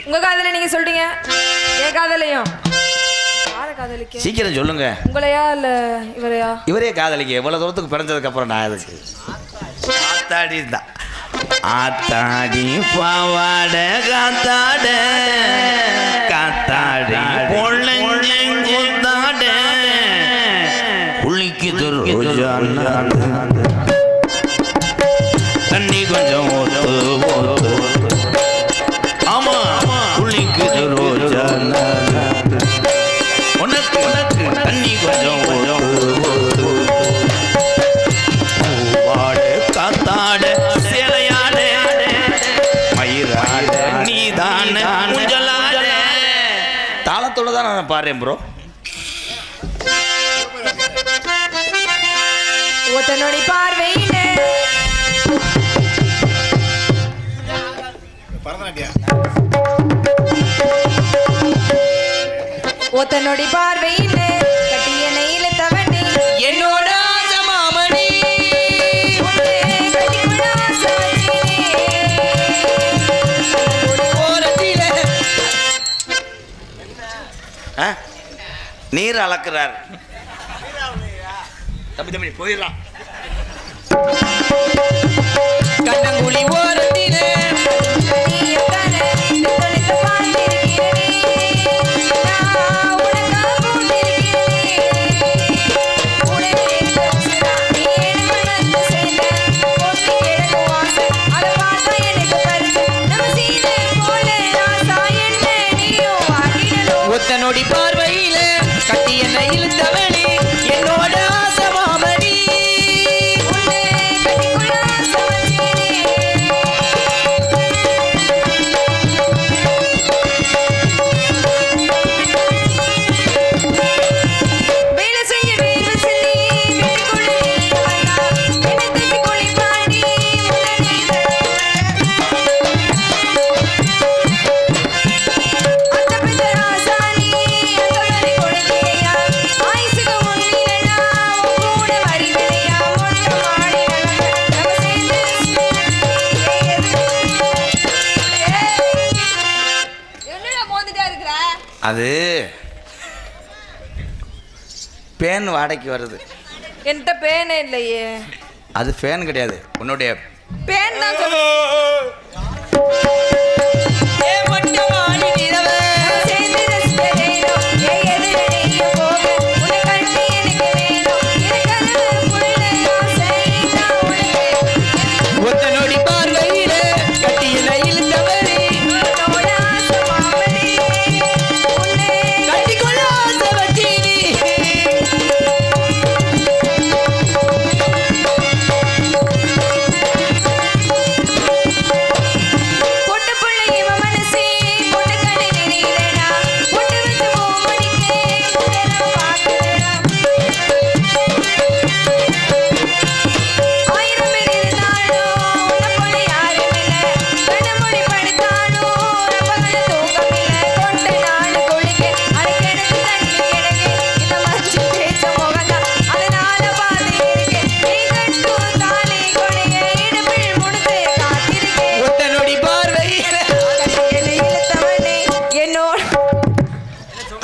உங்க காதல நீங்க சொல்றீங்க, என் காதலையும் சீக்கிரம் சொல்லுங்க. உங்களையா இல்ல இவரையா? இவரே காதலிக்க எவ்வளவு தூரத்துக்கு பிறந்ததுக்கு அப்புறம் நான் எதுக்கு ஆத்தாடி தான் ஆத்தாடி பாவாட காத்தாட காத்தாடி பொள்ளங்குத்தாட குளிக்குது ரோஜா தண்ணி கொஞ்சம் ஓத்து ஓத்து ஆமா குளிக்குது ரோஜா உனக்கு உனக்கு தண்ணி கொஞ்சம் பூவாடு காத்தாடு சேலையாடு மயிராடு நீதான முஞ்சலாடு தாளத்தோட தான் நான் பாடுறேன் ப்ரோ. ஒத்தனோடி பார்வையிலே ஒத்தனோடி பார்வையிலே கட்டிய நெயில தவணி என்னோட மாமணி நீர் அளக்கிறார் தம்பி தம்பி போயிடலாம். கண்ணங்குழி ஓரத்திலே ஒத்தனோடி பார்வையில கட்டி என்ன இழுத்தவனே என்னோட ஆசமாமணி அது பேன் வாடகைக்கு வருது. என்கிட்ட பேனே இல்லையே. அது ஃபேன் கிடையாது, உன்னுடைய பேன் தான்.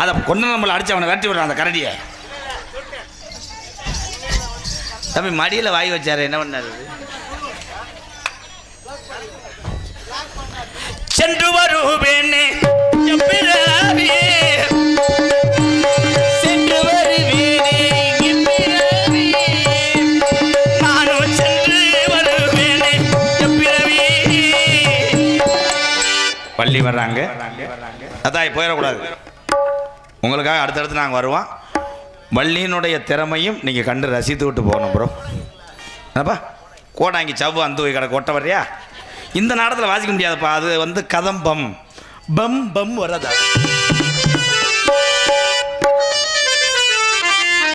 அதை கொண்டு நம்மளை அடிச்சு அவனை விரட்டி விடுறான் அந்த கரடியை. தம்பி மடியில் வாய் வச்சாரு, என்ன பண்ணாரு? சென்று வருவேனே சென்று வருவேனே நானும் சென்று வருவேனே பள்ளி வர்றாங்க, அதான் போயிடக்கூடாது. உங்களுக்காக அடுத்தடுத்து நாங்கள் வருவோம். வள்ளியினுடைய திறமையும் நீங்கள் கண்டு ரசித்து விட்டு போகணும் ப்ரோ. என்னப்பா கோடாங்கி சவ்வு அந்த கடை கொட்ட வர்றியா? இந்த நாடத்தில் வாசிக்க முடியாதுப்பா. அது கதம்பம் பம் பம் வரதா.